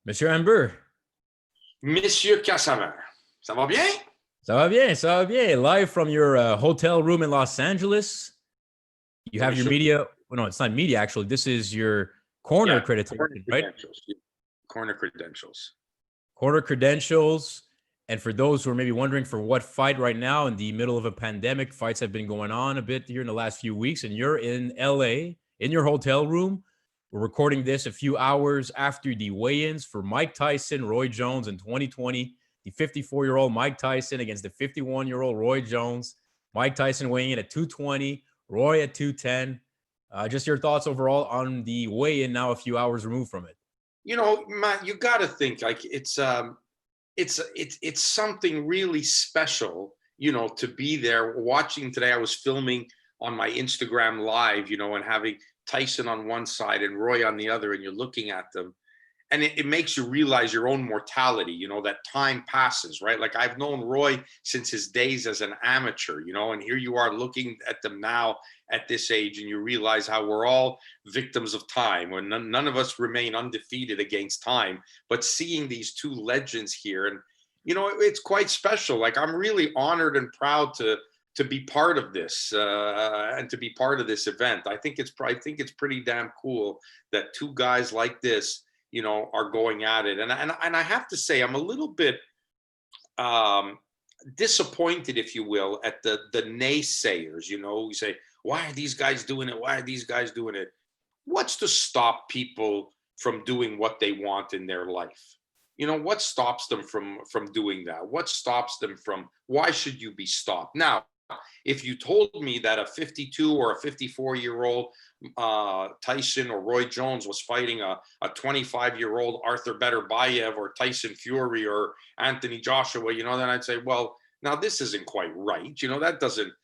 Monsieur Anber. Monsieur Cassavant. Ça va bien? Ça va bien, ça va bien. Live from your hotel room in Los Angeles. You have your media. Well, no, it's not media, actually. This is your corner accreditation, right? Corner credentials. Corner credentials. And for those who are maybe wondering for what fight right now in the middle of a pandemic, fights have been going on a bit here in the last few weeks, and you're in LA in your hotel room. We're recording this a few hours after the weigh-ins for Mike Tyson, Roy Jones in 2020. The 54-year-old Mike Tyson against the 51-year-old Roy Jones. Mike Tyson weighing in at 220, Roy at 210. Just your thoughts overall on the weigh-in now a few hours removed from it. You know, Matt, you got to think like it's something really special, you know, to be there watching today. I was filming on my Instagram live, you know, and having Tyson on one side and Roy on the other, and you're looking at them. And it makes you realize your own mortality, you know, that time passes, right? Like I've known Roy since his days as an amateur, you know, and here you are looking at them now at this age, and you realize how we're all victims of time, when none of us remain undefeated against time. But seeing these two legends here, and, you know, it's quite special. Like I'm really honored and proud to be part of this and to be part of this event. I think it's pretty damn cool that two guys like this, you know, are going at it. And I have to say, I'm a little bit disappointed, if you will, at the naysayers, you know, who say, why are these guys doing it? Why are these guys doing it? What's to stop people from doing what they want in their life? You know, what stops them from doing that? What stops them from, why should you be stopped? Now, if you told me that a 52 or a 54-year-old Tyson or Roy Jones was fighting a 25-year-old Arthur Beterbiev or Tyson Fury or Anthony Joshua, you know, then I'd say, well, now this isn't quite right. You know, that doesn't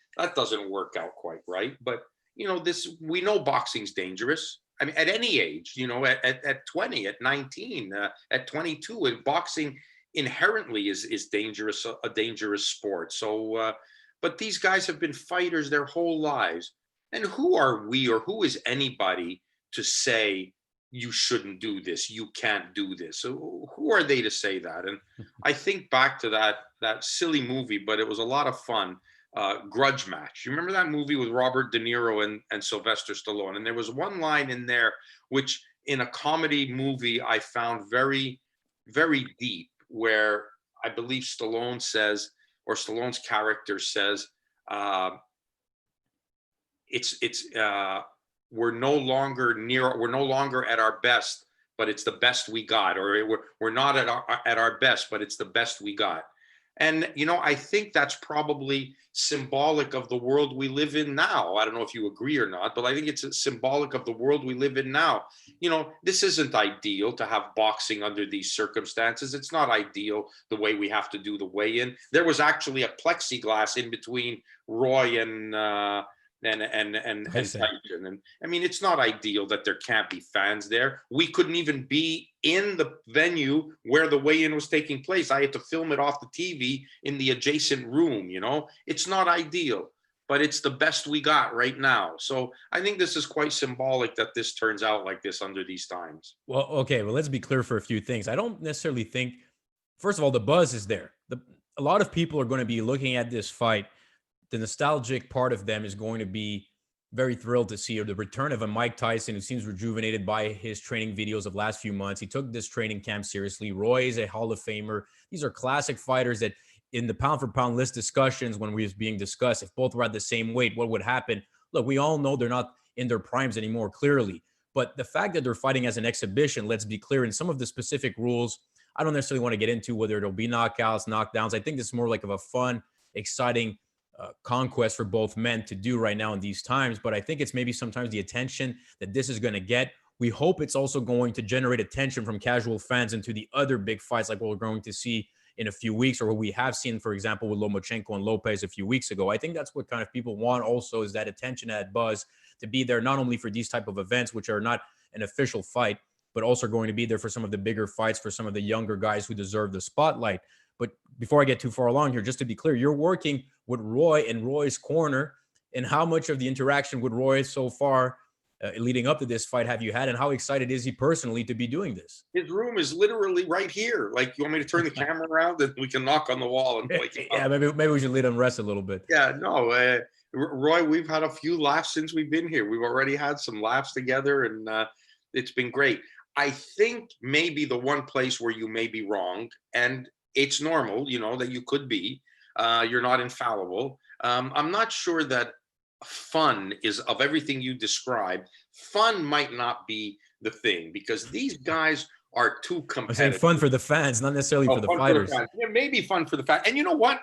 work out quite right. But, you know, we know boxing's dangerous. I mean, at any age, you know, at 20, at 19, at 22, and boxing inherently is dangerous, a dangerous sport. So, but these guys have been fighters their whole lives. And who are we, or who is anybody to say you shouldn't do this, you can't do this? So who are they to say that? And I think back to that silly movie, but it was a lot of fun, Grudge Match. You remember that movie with Robert De Niro and Sylvester Stallone? And there was one line in there, which in a comedy movie I found very, very deep, where I believe Stallone says, or Stallone's character says, we're no longer at our best, but it's the best we got, or we're not at our best, but it's the best we got. And, you know, I think that's probably symbolic of the world we live in now. I don't know if you agree or not, but I think it's symbolic of the world we live in now. You know, this isn't ideal to have boxing under these circumstances. It's not ideal the way we have to do the weigh-in. There was actually a plexiglass in between Roy and Tyson. And I mean, it's not ideal that there can't be fans there. We couldn't even be in the venue where the weigh-in was taking place. I had to film it off the TV in the adjacent room. You know, it's not ideal, but it's the best we got right now. So I think this is quite symbolic that this turns out like this under these times. Well, okay. Well, let's be clear for a few things. I don't necessarily think, first of all, the buzz is there. A lot of people are going to be looking at this fight. The nostalgic part of them is going to be very thrilled to see the return of a Mike Tyson who seems rejuvenated by his training videos of last few months. He took this training camp seriously. Roy is a Hall of Famer. These are classic fighters that in the pound for pound list discussions, when we was being discussed, if both were at the same weight, what would happen? Look, we all know they're not in their primes anymore, clearly. But the fact that they're fighting as an exhibition, let's be clear, in some of the specific rules, I don't necessarily want to get into whether it'll be knockouts, knockdowns. I think this is more like of a fun, exciting conquest for both men to do right now in these times. But I think it's maybe sometimes the attention that this is going to get. We hope it's also going to generate attention from casual fans into the other big fights like what we're going to see in a few weeks, or what we have seen, for example, with Lomachenko and Lopez a few weeks ago. I think that's what kind of people want also, is that attention, that buzz, to be there not only for these type of events, which are not an official fight, but also going to be there for some of the bigger fights, for some of the younger guys who deserve the spotlight. But before I get too far along here, just to be clear, you're working with Roy and Roy's corner, and how much of the interaction with Roy so far leading up to this fight have you had, and how excited is he personally to be doing this? His room is literally right here. Like, you want me to turn the camera around and we can knock on the wall and wake him Yeah, up? maybe we should let him rest a little bit. Yeah, no, Roy, we've had a few laughs since we've been here. We've already had some laughs together, and it's been great. I think maybe the one place where you may be wrong, and it's normal, that you could be, you're not infallible. I'm not sure that fun is, of everything you described, fun might not be the thing, because these guys are too I'm saying competitive. fun for the fans, not necessarily for the fighters. Yeah, maybe fun for the fans. And you know what?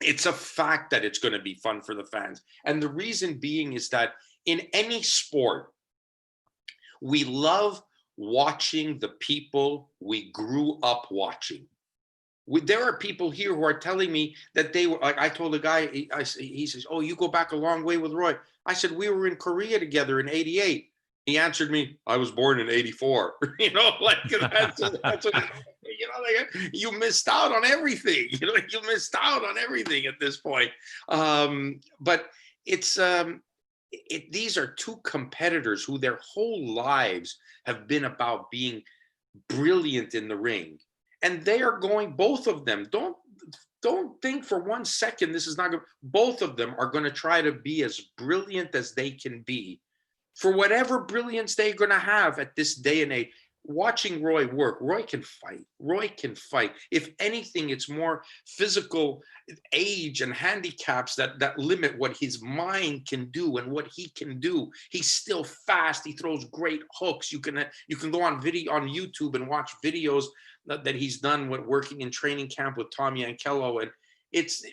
It's a fact that it's going to be fun for the fans. And the reason being is that in any sport, we love watching the people we grew up watching. There are people here who are telling me that they were, like, I told a guy, he says, "Oh, you go back a long way with Roy." I said, "We were in Korea together in '88. He answered me, "I was born in '84. You missed out on everything. You missed out on everything at this point. But it's these are two competitors who their whole lives have been about being brilliant in the ring, and they are going. Both of them, don't think for 1 second this is not good. Both of them are going to try to be as brilliant as they can be, for whatever brilliance they're going to have at this day and age. Watching Roy work, Roy can fight. Roy can fight. If anything, it's more physical age and handicaps that limit what his mind can do and what he can do. He's still fast. He throws great hooks. You can go on YouTube and watch videos that he's done when working in training camp with Tom Yankello, and it's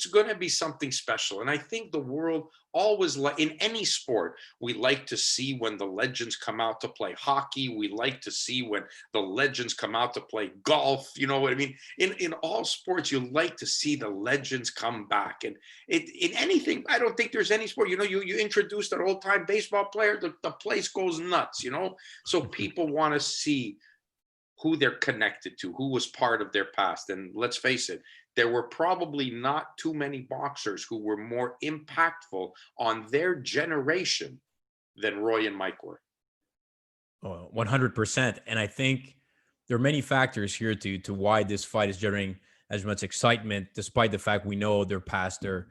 going to be something special. And I think the world always, in any sport, we like to see when the legends come out to play hockey. We like to see when the legends come out to play golf. You know what I mean? In all sports, you like to see the legends come back. And in anything, I don't think there's any sport, you introduce an old-time baseball player, the place goes nuts, So people want to see who they're connected to, who was part of their past. And let's face it, there were probably not too many boxers who were more impactful on their generation than Roy and Mike were. 100%. And I think there are many factors here to why this fight is generating as much excitement, despite the fact we know they're past their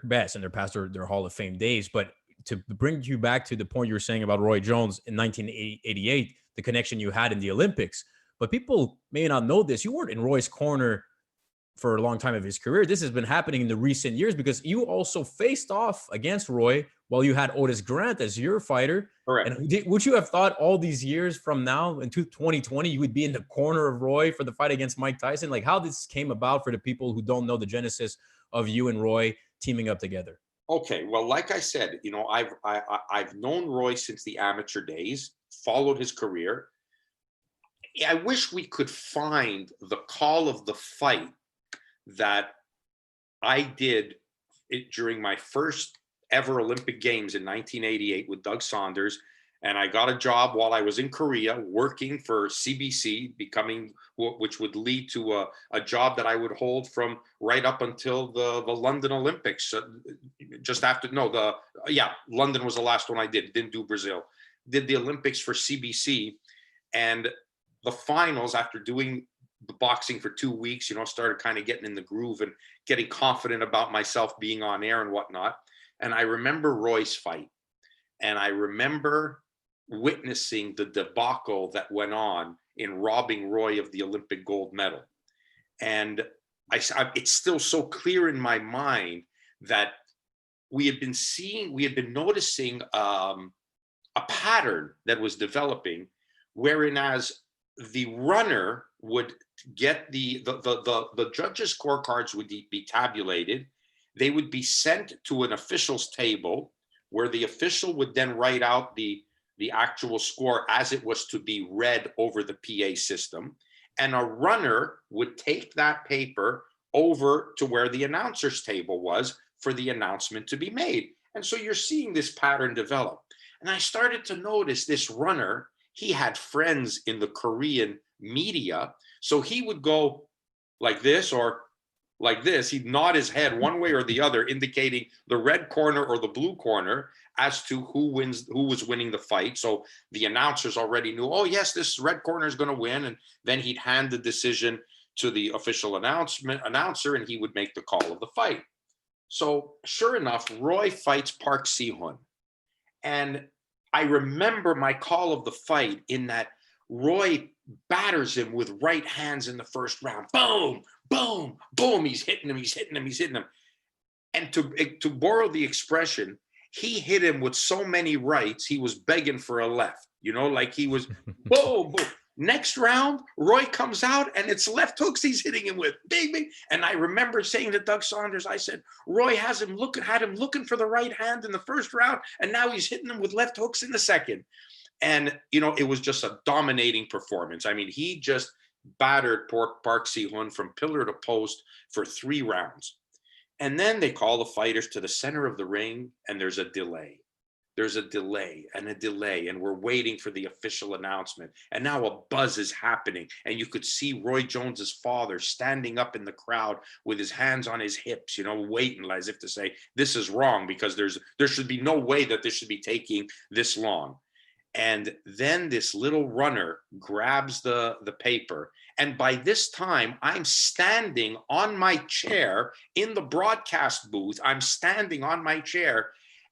best and they're past their Hall of Fame days. But to bring you back to the point you were saying about Roy Jones in 1988, the connection you had in the Olympics. But people may not know this. You weren't in Roy's corner for a long time of his career. This has been happening in the recent years because you also faced off against Roy while you had Otis Grant as your fighter. Correct. And would you have thought all these years from now into 2020, you would be in the corner of Roy for the fight against Mike Tyson? Like, how this came about for the people who don't know the genesis of you and Roy teaming up together? Okay, well, like I said, I've known Roy since the amateur days, followed his career. I wish we could find the call of the fight that I did during my first ever Olympic Games in 1988 with Doug Saunders. And I got a job while I was in Korea working for CBC, which would lead to a job that I would hold from right up until the London Olympics. London was the last one I didn't do Brazil. Did the Olympics for CBC, and the finals, after doing the boxing for 2 weeks, started kind of getting in the groove and getting confident about myself being on air and whatnot. And I remember Roy's fight, and I remember witnessing the debacle that went on in robbing Roy of the Olympic gold medal. And it's still so clear in my mind that we had been noticing a pattern that was developing, wherein as the runner would get the judges' scorecards would be tabulated. They would be sent to an official's table where the official would then write out the actual score as it was to be read over the PA system. And a runner would take that paper over to where the announcer's table was for the announcement to be made. And so you're seeing this pattern develop. And I started to notice this runner, he had friends in the Korean media. So he would go like this, or like this. He'd nod his head one way or the other, indicating the red corner or the blue corner as to who was winning the fight. So the announcers already knew, oh yes, this red corner is going to win. And then he'd hand the decision to the official announcer, and he would make the call of the fight. So sure enough, Roy fights Park Si-hun. And I remember my call of the fight in that Roy batters him with right hands in the first round. Boom, boom, boom. He's hitting him, he's hitting him, he's hitting him. And to borrow the expression, he hit him with so many rights, he was begging for a left, you know, like he was boom, boom. Next round, Roy comes out and it's left hooks he's hitting him with. Big, big. And I remember saying to Doug Saunders, I said, Roy had him looking for the right hand in the first round, and now he's hitting him with left hooks in the second. And, you know, it was just a dominating performance. I mean, he just battered Park Si-hun from pillar to post for 3 rounds. And then they call the fighters to the center of the ring, and there's a delay. There's a delay and a delay, and we're waiting for the official announcement. And now a buzz is happening, and you could see Roy Jones's father standing up in the crowd with his hands on his hips, you know, waiting as if to say, this is wrong, because there should be no way that this should be taking this long. And then this little runner grabs the paper. And by this time, I'm standing on my chair in the broadcast booth. I'm standing on my chair.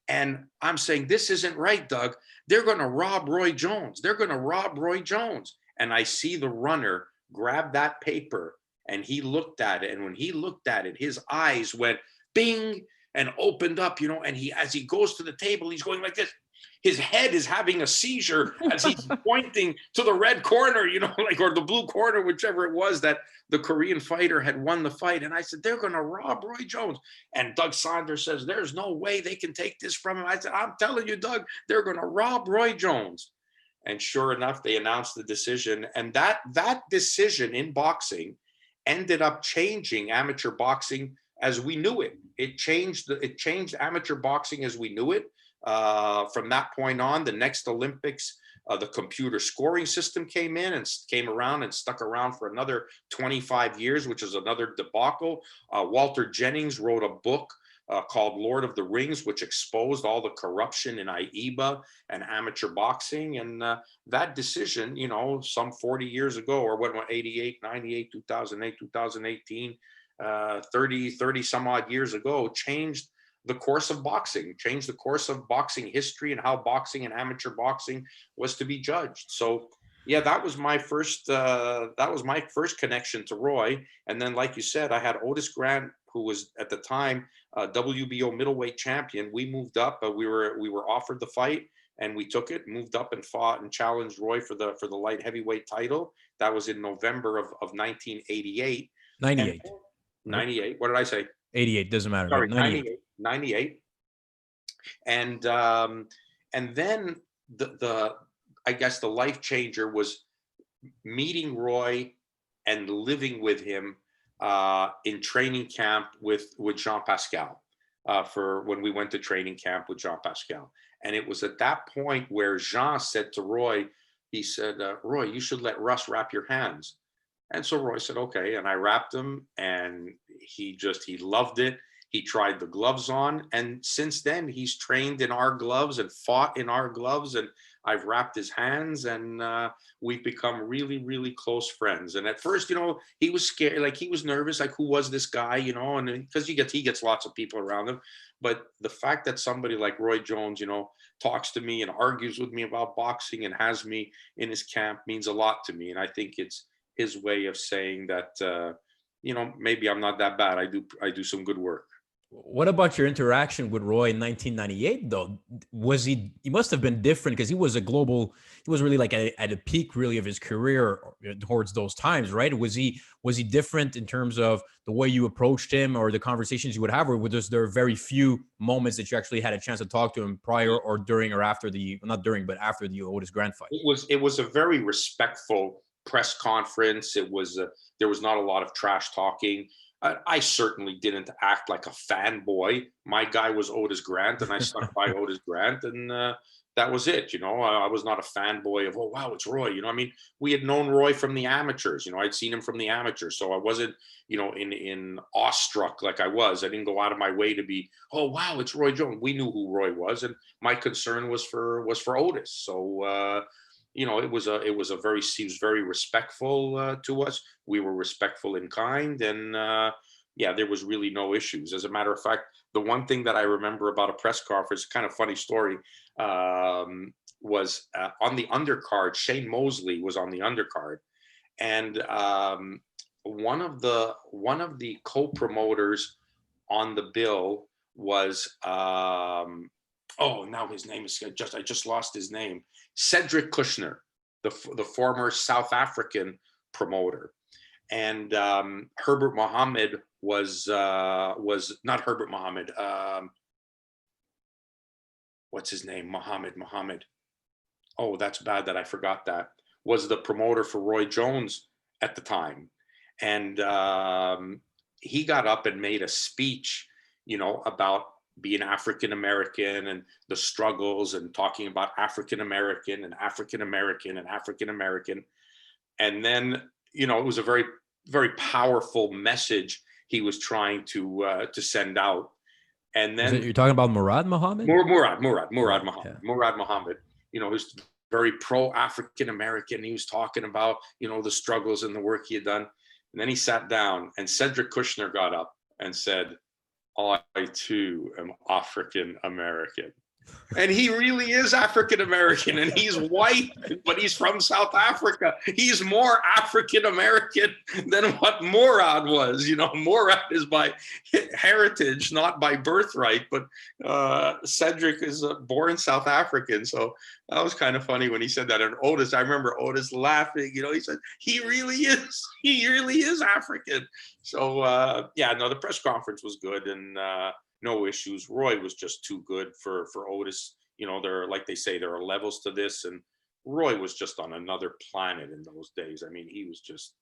And I'm saying, this isn't right, Doug. They're going to rob Roy Jones. They're going to rob Roy Jones. And I see the runner grab that paper, and he looked at it. And when he looked at it, his eyes went bing and opened up, you know, and as he goes to the table, he's going like this. His head is having a seizure as he's pointing to the red corner, you know, like, or the blue corner, whichever it was, that the Korean fighter had won the fight. And I said, they're going to rob Roy Jones. And Doug Saunders says, there's no way they can take this from him. I said, I'm telling you, Doug, they're going to rob Roy Jones. And sure enough, they announced the decision. And that decision in boxing ended up changing amateur boxing as we knew it. It changed amateur boxing as we knew it. From that point on, the next Olympics, the computer scoring system came around and stuck around for another 25 years, which is another debacle. Walter Jennings wrote a book called Lord of the Rings, which exposed all the corruption in AIBA and amateur boxing. And that decision, you know, some 40 years ago, or what, 88, 98, 2008, 2018, 30 some odd years ago, changed the course of boxing, changed the course of boxing history and how boxing and amateur boxing was to be judged. So yeah, that was my first connection to Roy. And then, like you said, I had Otis Grant, who was at the time WBO middleweight champion. We moved up, we were offered the fight, and we took it, moved up and fought and challenged Roy for the light heavyweight title. That was in November of 1988. 98. 98. What did I say? 88, doesn't matter. Sorry, 98. 98. And then I guess the life changer was meeting Roy and living with him in training camp with Jean Pascal, for when we went to training camp with Jean Pascal. And it was at that point where Jean said to Roy, he said, Roy, you should let Russ wrap your hands. And so Roy said, okay. And I wrapped him, and he loved it. He tried the gloves on. And since then, he's trained in our gloves and fought in our gloves. And I've wrapped his hands, and we've become really, really close friends. And at first, you know, he was scared, like he was nervous, like, who was this guy, you know, and because he gets lots of people around him. But the fact that somebody like Roy Jones, you know, talks to me and argues with me about boxing and has me in his camp means a lot to me. And I think it's his way of saying that, you know, maybe I'm not that bad. I do some good work. What about your interaction with Roy in 1998, though? He must have been different, because he was really like at a peak really of his career towards those times, right? Was he different in terms of the way you approached him or the conversations you would have, or was there very few moments that you actually had a chance to talk to him prior or during or after after the Otis Grant fight? It was a very respectful press conference. There was not a lot of trash talking. I certainly didn't act like a fanboy. My guy was Otis Grant, and I stuck by Otis Grant. And that was it. I was not a fanboy of, oh, wow, it's Roy. I mean, we had known Roy from the amateurs. I'd seen him from the amateurs. So I wasn't, in awestruck like I was. I didn't go out of my way to be, oh, wow, it's Roy Jones. We knew who Roy was. And my concern was for Otis. So, he was very respectful to us. We were respectful in kind. And yeah, there was really no issues. As a matter of fact, the one thing that I remember about a press conference, kind of funny story, was on the undercard. Shane Mosley was on the undercard, and one of the co-promoters on the bill was now his name is I just lost his name. Cedric Kushner, the former South African promoter, and Herbert Mohammed was not Herbert Mohammed. What's his name? Mohammed. Oh, that's bad that I forgot that. Was the promoter for Roy Jones at the time. And he got up and made a speech, about being African American and the struggles, and talking about African American and African American and African American. And then, it was a very, very powerful message he was trying to send out. And then you're talking about Murad Muhammad? Murad Muhammad. Yeah. Murad Muhammad, who's very pro-African American. He was talking about, the struggles and the work he had done. And then he sat down, and Cedric Kushner got up and said, I too am African American. And he really is African American, and he's white, but he's from South Africa. He's more African American than what Murad was. Murad is by heritage, not by birthright, but Cedric is born South African. So that was kind of funny when he said that. And Otis, I remember Otis laughing. He said, he really is African. So the press conference was good, and no issues. Roy was just too good for Otis. Like they say, there are levels to this, and Roy was just on another planet in those days. I mean, he was just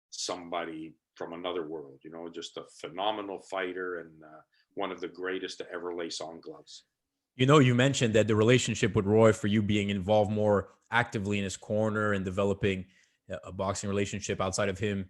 somebody from another world, just a phenomenal fighter, and one of the greatest to ever lace on gloves. You mentioned that the relationship with Roy, for you being involved more actively in his corner and developing a boxing relationship outside of him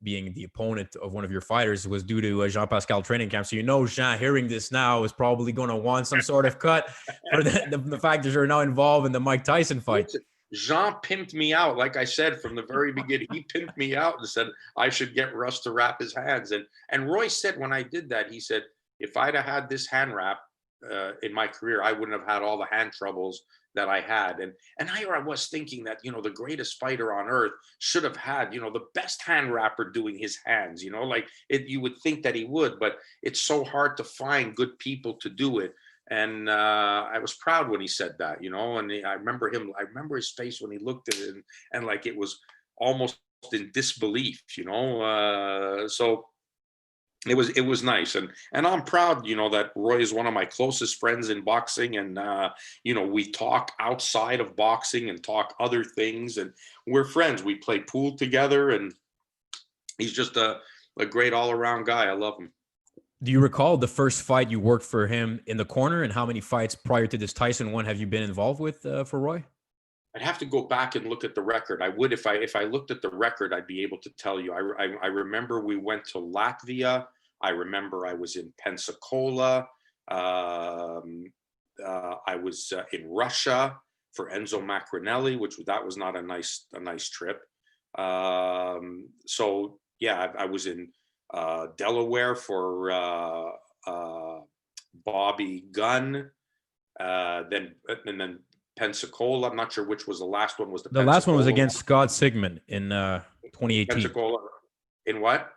being the opponent of one of your fighters, was due to Jean-Pascal training camp. So, Jean, hearing this now, is probably going to want some sort of cut for the factors that are now involved in the Mike Tyson fight. Jean pimped me out. Like I said, from the very beginning, he pimped me out and said I should get Russ to wrap his hands. And Roy said, when I did that, he said, if I'd have had this hand wrap in my career, I wouldn't have had all the hand troubles that I had. And I was thinking that, the greatest fighter on earth should have had, the best hand wrapper doing his hands, you would think that he would, but it's so hard to find good people to do it. And I was proud when he said that, and I remember his face when he looked at it, and like it was almost in disbelief, so it was nice. And I'm proud, that Roy is one of my closest friends in boxing, and we talk outside of boxing and talk other things, and we're friends. We play pool together, and he's just a great all-around guy. I love him. Do you recall the first fight you worked for him in the corner, and how many fights prior to this Tyson one have you been involved with for Roy? I'd have to go back and look at the record. I would, if I looked at the record, I'd be able to tell you. I remember we went to Latvia. I remember I was in Pensacola. I was in Russia for Enzo Macronelli, that was not a nice trip. So yeah, I was in Delaware for Bobby Gunn, then Pensacola. I'm not sure which was the last one. The last one was against Scott Sigmund in 2018. Pensacola. In what?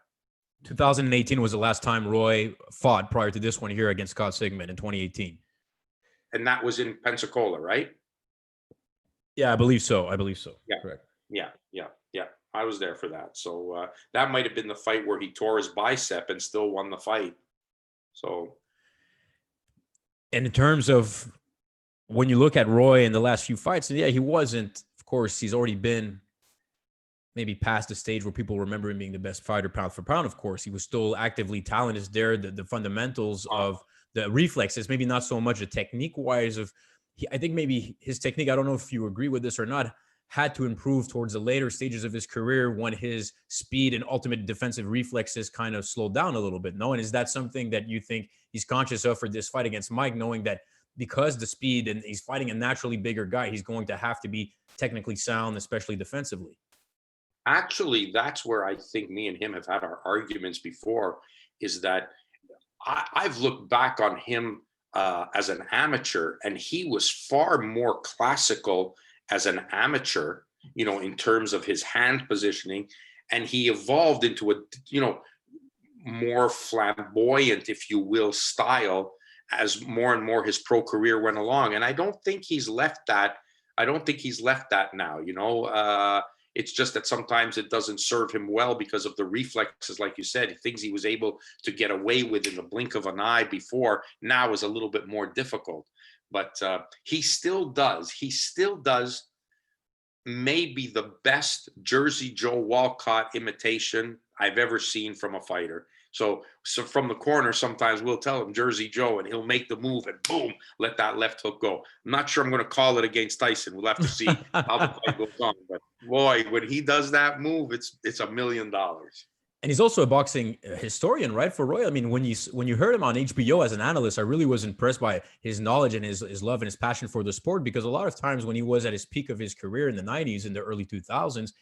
2018 was the last time Roy fought prior to this one here against Scott Sigmund in 2018. And that was in Pensacola, right? Yeah, I believe so. Yeah. Correct. Yeah. I was there for that. So that might have been the fight where he tore his bicep and still won the fight. So. And in terms of when you look at Roy in the last few fights, yeah, he wasn't, of course, he's already been maybe past the stage where people remember him being the best fighter pound for pound. Of course, he was still actively talented. Is there the fundamentals of the reflexes, maybe not so much the technique wise of I think maybe his technique, I don't know if you agree with this or not, had to improve towards the later stages of his career when his speed and ultimate defensive reflexes kind of slowed down a little bit. No, and is that something that you think he's conscious of for this fight against Mike, knowing that because the speed and he's fighting a naturally bigger guy, he's going to have to be technically sound, especially defensively? Actually, that's where I think me and him have had our arguments before, is that I've looked back on him as an amateur, and he was far more classical as an amateur, in terms of his hand positioning. And he evolved into a, more flamboyant, if you will, style as more and more his pro career went along. And I don't think he's left that. I don't think he's left that now, it's just that sometimes it doesn't serve him well because of the reflexes, like you said, things he was able to get away with in the blink of an eye before now is a little bit more difficult. But he still does maybe the best Jersey Joe Walcott imitation I've ever seen from a fighter. So from the corner, sometimes we'll tell him Jersey Joe, and he'll make the move and boom, let that left hook go. I'm not sure I'm going to call it against Tyson. We'll have to see how the fight goes on. But boy, when he does that move, it's $1 million. And he's also a boxing historian, right? For Roy. I mean, when you heard him on HBO as an analyst, I really was impressed by his knowledge and his love and his passion for the sport, because a lot of times when he was at his peak of his career in the 90s, in the early 2000s,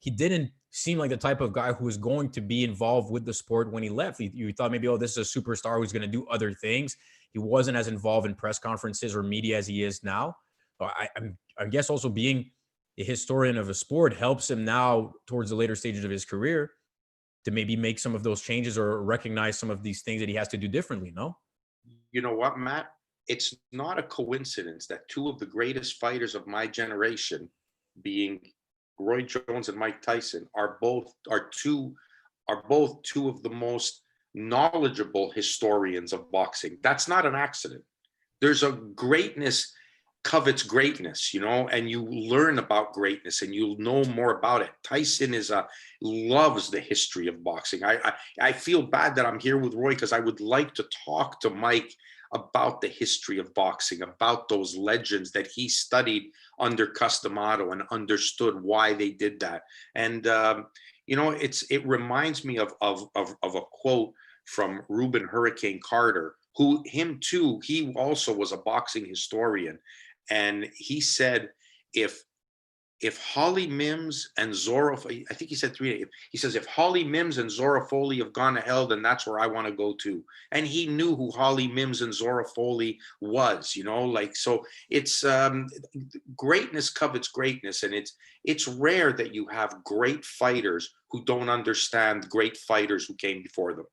he didn't seem like the type of guy who was going to be involved with the sport when he left. You thought maybe, oh, this is a superstar who's going to do other things. He wasn't as involved in press conferences or media as he is now. I guess also being a historian of a sport helps him now towards the later stages of his career to maybe make some of those changes or recognize some of these things that he has to do differently, no? You know what, Matt? It's not a coincidence that two of the greatest fighters of my generation, being Roy Jones and Mike Tyson, are both two of the most knowledgeable historians of boxing. That's not an accident. There's a greatness covets greatness, and you learn about greatness and you'll know more about it. Tyson loves the history of boxing. I feel bad that I'm here with Roy, because I would like to talk to Mike about the history of boxing, about those legends that he studied under Customato and understood why they did that. And it reminds me of a quote from Reuben Hurricane Carter, he also was a boxing historian. And he said, if Holly Mims and Zora, I think he said he says, if Holly Mims and Zora Foley have gone to hell, then that's where I want to go to. And he knew who Holly Mims and Zora Foley was, so it's greatness covets greatness. And it's rare that you have great fighters who don't understand great fighters who came before them.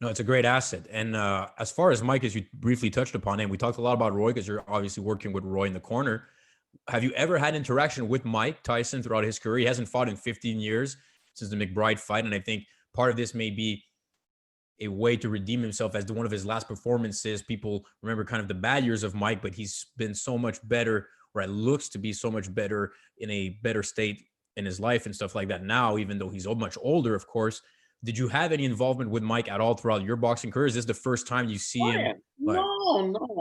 No, it's a great asset. And as far as Mike, as you briefly touched upon him, we talked a lot about Roy because you're obviously working with Roy in the corner. Have you ever had interaction with Mike Tyson throughout his career? He hasn't fought in 15 years since the McBride fight. And I think part of this may be a way to redeem himself as one of his last performances. People remember kind of the bad years of Mike, but he's been so much better, or it looks to be so much better, in a better state in his life and stuff like that now, even though he's much older, of course. Did you have any involvement with Mike at all throughout your boxing career? Is this the first time you see him? No.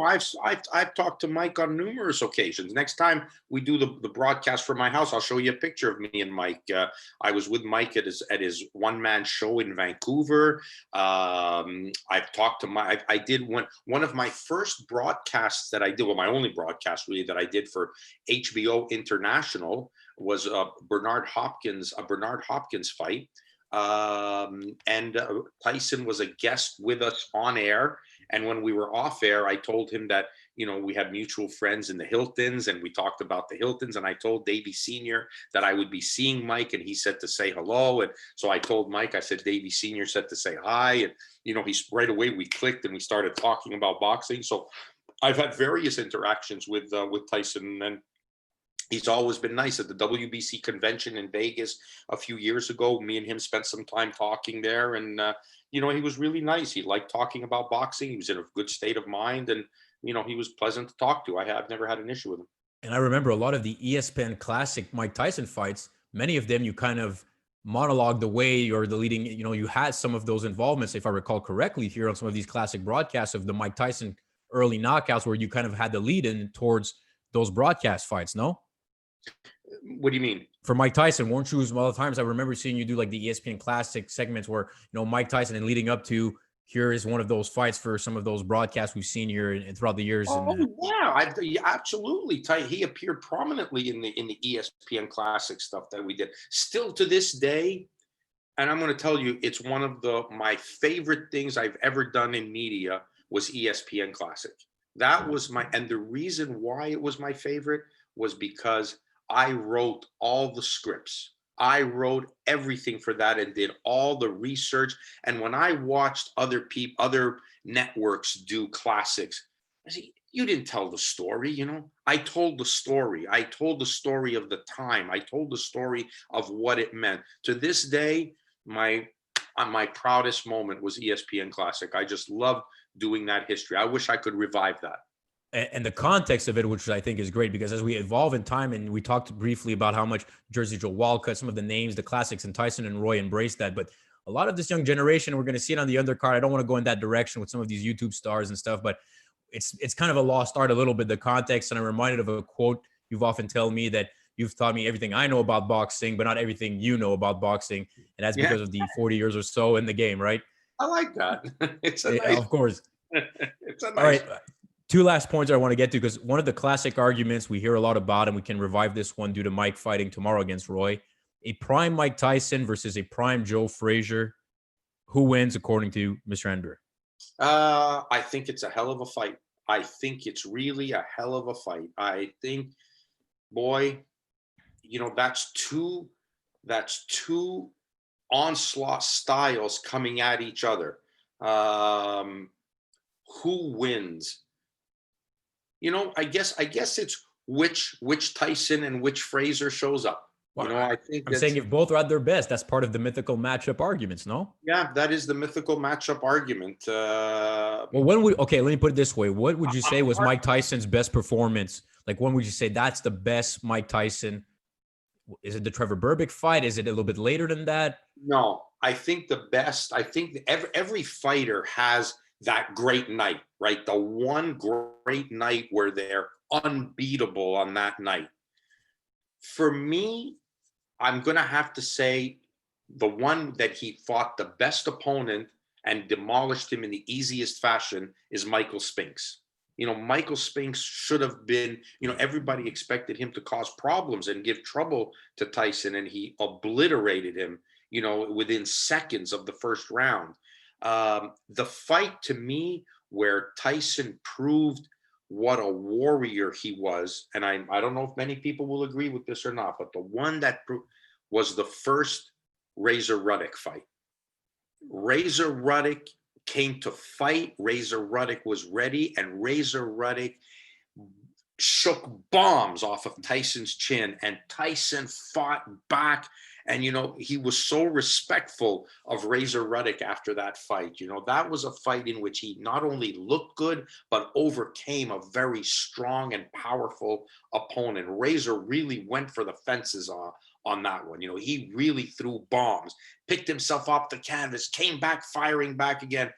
I've talked to Mike on numerous occasions. Next time we do the broadcast from my house, I'll show you a picture of me and Mike. I was with Mike at his one-man show in Vancouver. I've talked to Mike. I did one of my first broadcasts that I did, well, my only broadcast really that I did for HBO International was a Bernard Hopkins fight. And Tyson was a guest with us on air. And when we were off air, I told him that, we had mutual friends in the Hiltons, and we talked about the Hiltons. And I told Davey Sr. that I would be seeing Mike, and he said to say hello. And so I told Mike, I said, Davey Sr. said to say hi. And, he's right away, we clicked and we started talking about boxing. So I've had various interactions with Tyson, and he's always been nice. At the WBC convention in Vegas a few years ago, me and him spent some time talking there. And, he was really nice. He liked talking about boxing. He was in a good state of mind. And, he was pleasant to talk to. I've never had an issue with him. And I remember a lot of the ESPN classic Mike Tyson fights, many of them you kind of monologued away, or the leading, you had some of those involvements, if I recall correctly, here on some of these classic broadcasts of the Mike Tyson early knockouts where you kind of had the lead in towards those broadcast fights, no? What do you mean? For Mike Tyson, weren't you, as well, times I remember seeing you do like the ESPN Classic segments where, Mike Tyson, and leading up to, here is one of those fights for some of those broadcasts we've seen here and throughout the years. Oh And yeah, absolutely. He appeared prominently in the ESPN Classic stuff that we did. Still to this day, and I'm going to tell you, it's one of my favorite things I've ever done in media was ESPN Classic. That was and the reason why it was my favorite was because I wrote all the scripts. I wrote everything for that and did all the research. And when I watched other networks do classics, I said, you didn't tell the story, I told the story. I told the story of the time. I told the story of what it meant. To this day, my proudest moment was ESPN Classic. I just love doing that history. I wish I could revive that. And the context of it, which I think is great, because as we evolve in time, and we talked briefly about how much Jersey Joe Walcott, some of the names, the classics, and Tyson and Roy embraced that. But a lot of this young generation, we're going to see it on the undercard. I don't want to go in that direction with some of these YouTube stars and stuff, but it's kind of a lost art a little bit, the context. And I'm reminded of a quote you've often told me, that you've taught me everything I know about boxing, but not everything you know about boxing. And that's because of the 40 years or so in the game, right? I like that. It's a nice, of course. it's a nice. All right. Two last points I want to get to, because one of the classic arguments we hear a lot about, and we can revive this one due to Mike fighting tomorrow against Roy, a prime Mike Tyson versus a prime Joe Frazier. Who wins according to Mr. Anber? I think it's a hell of a fight. I think it's really a hell of a fight. I think, boy, that's two onslaught styles coming at each other. Who wins? I guess it's which Tyson and which Frazier shows up. Well, I think I'm saying if both are at their best, that's part of the mythical matchup arguments, no? Yeah, that is the mythical matchup argument. Well, let me put it this way. What would you say was Mike Tyson's best performance? Like, when would you say that's the best Mike Tyson? Is it the Trevor Berbick fight? Is it a little bit later than that? No, I think the best, I think every fighter has that great night, right? The one great night where they're unbeatable on that night. For me, I'm going to have to say the one that he fought the best opponent and demolished him in the easiest fashion is Michael Spinks. Michael Spinks should have been, everybody expected him to cause problems and give trouble to Tyson, and he obliterated him, within seconds of the first round. The fight, to me, where Tyson proved what a warrior he was, and I don't know if many people will agree with this or not, but the one that was the first Razor Ruddock fight. Razor Ruddock came to fight. Razor Ruddock was ready, and Razor Ruddock shook bombs off of Tyson's chin, and Tyson fought back. And, he was so respectful of Razor Ruddock after that fight. That was a fight in which he not only looked good, but overcame a very strong and powerful opponent. Razor really went for the fences on that one. He really threw bombs, picked himself off the canvas, came back, firing back again.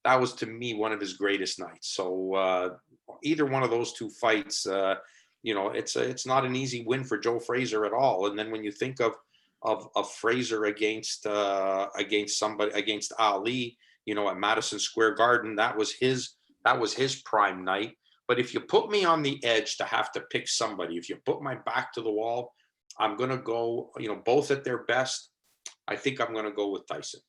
That was, to me, one of his greatest nights. So either one of those two fights, it's not an easy win for Joe Frazier at all. And then when you think of Frazier against Ali, at Madison Square Garden, that was his prime night. But if you put me on the edge to have to pick somebody, if you put my back to the wall, I'm going to go, both at their best. I think I'm going to go with Tyson.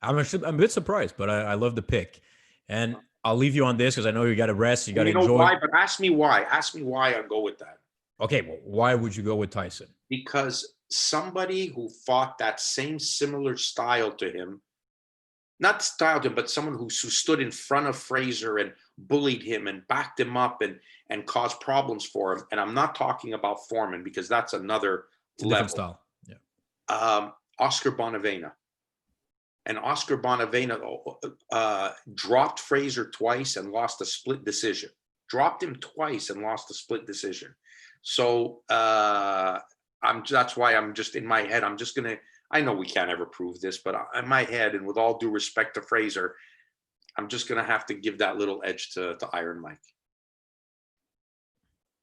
I'm a bit surprised, but I love the pick. And I'll leave you on this because I know you got to rest. You got to enjoy. Why? But ask me why. Ask me why I'll go with that. Okay, well, why would you go with Tyson? Because somebody who fought that same similar style to him, not style to him, but someone who stood in front of Frazier and bullied him and backed him up and caused problems for him. And I'm not talking about Foreman, because that's another different style. Yeah. Oscar Bonavena. And Oscar Bonavena dropped Frazier twice and lost a split decision. Dropped him twice and lost a split decision. So that's why I'm just in my head. I'm just going to, I know we can't ever prove this, but in my head, and with all due respect to Frazier, I'm just going to have to give that little edge to Iron Mike.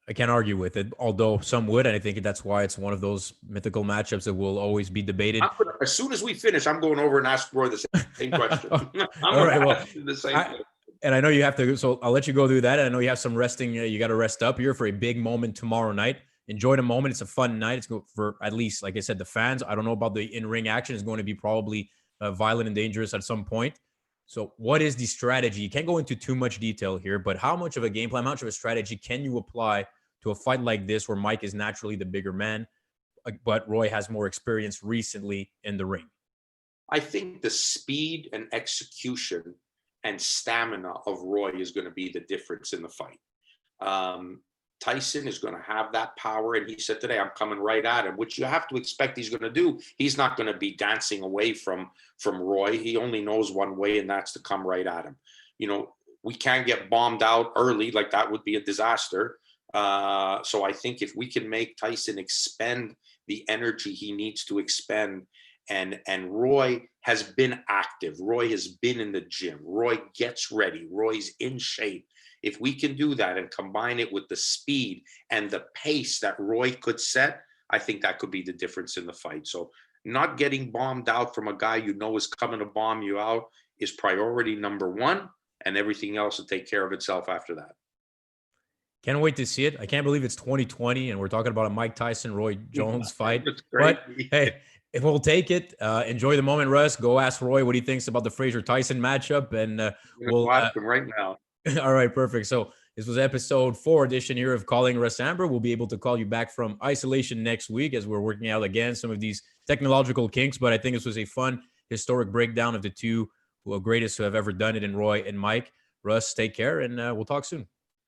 I can't argue with it, although some would, and I think that's why it's one of those mythical matchups that will always be debated. As soon as we finish, I'm going over and ask Roy the same question. All right, well, the same thing. And I know you have to, so I'll let you go do that. And I know you have some resting. You got to rest up here for a big moment tomorrow night. Enjoy the moment. It's a fun night. It's good for, at least, like I said, the fans. I don't know about the in-ring action. It's going to be probably violent and dangerous at some point. So what is the strategy? You can't go into too much detail here, but how much of a game plan, how much of a strategy can you apply to a fight like this where Mike is naturally the bigger man, but Roy has more experience recently in the ring? I think the speed and execution and stamina of Roy is going to be the difference in the fight. Tyson is going to have that power, and he said today, I'm coming right at him, which you have to expect he's going to do. He's not going to be dancing away from Roy. He only knows one way, and that's to come right at him. You know, we can't get bombed out early, like that would be a disaster. So I think if we can make Tyson expend the energy he needs to expend, and Roy has been active, Roy has been in the gym, Roy gets ready, Roy's in shape. If we can do that and combine it with the speed and the pace that Roy could set, I think that could be the difference in the fight. So not getting bombed out from a guy you know is coming to bomb you out is priority number one, and everything else will take care of itself after that. Can't wait to see it. I can't believe it's 2020 and we're talking about a Mike Tyson, Roy Jones fight. But hey, if we'll take it, enjoy the moment, Russ. Go ask Roy what he thinks about the Frazier Tyson matchup, and we'll watch him right now. All right, perfect. So this was episode 4 edition here of Calling Russ Anber. We'll be able to call you back from isolation next week as we're working out again some of these technological kinks. But I think this was a fun historic breakdown of the two greatest who have ever done it in Roy and Mike. Russ, take care, and we'll talk soon.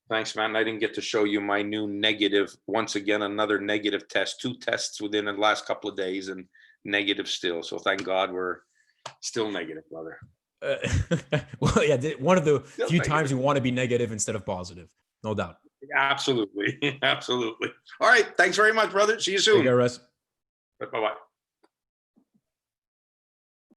Thanks, man. I didn't get to show you my new negative. Once again, another negative test. 2 tests within the last couple of days and negative still. So thank God we're still negative, brother. Well, yeah, one of the still few negative times you want to be negative instead of positive. No doubt. Absolutely. Absolutely. All right. Thanks very much, brother. See you soon. Take care, Russ. Bye-bye.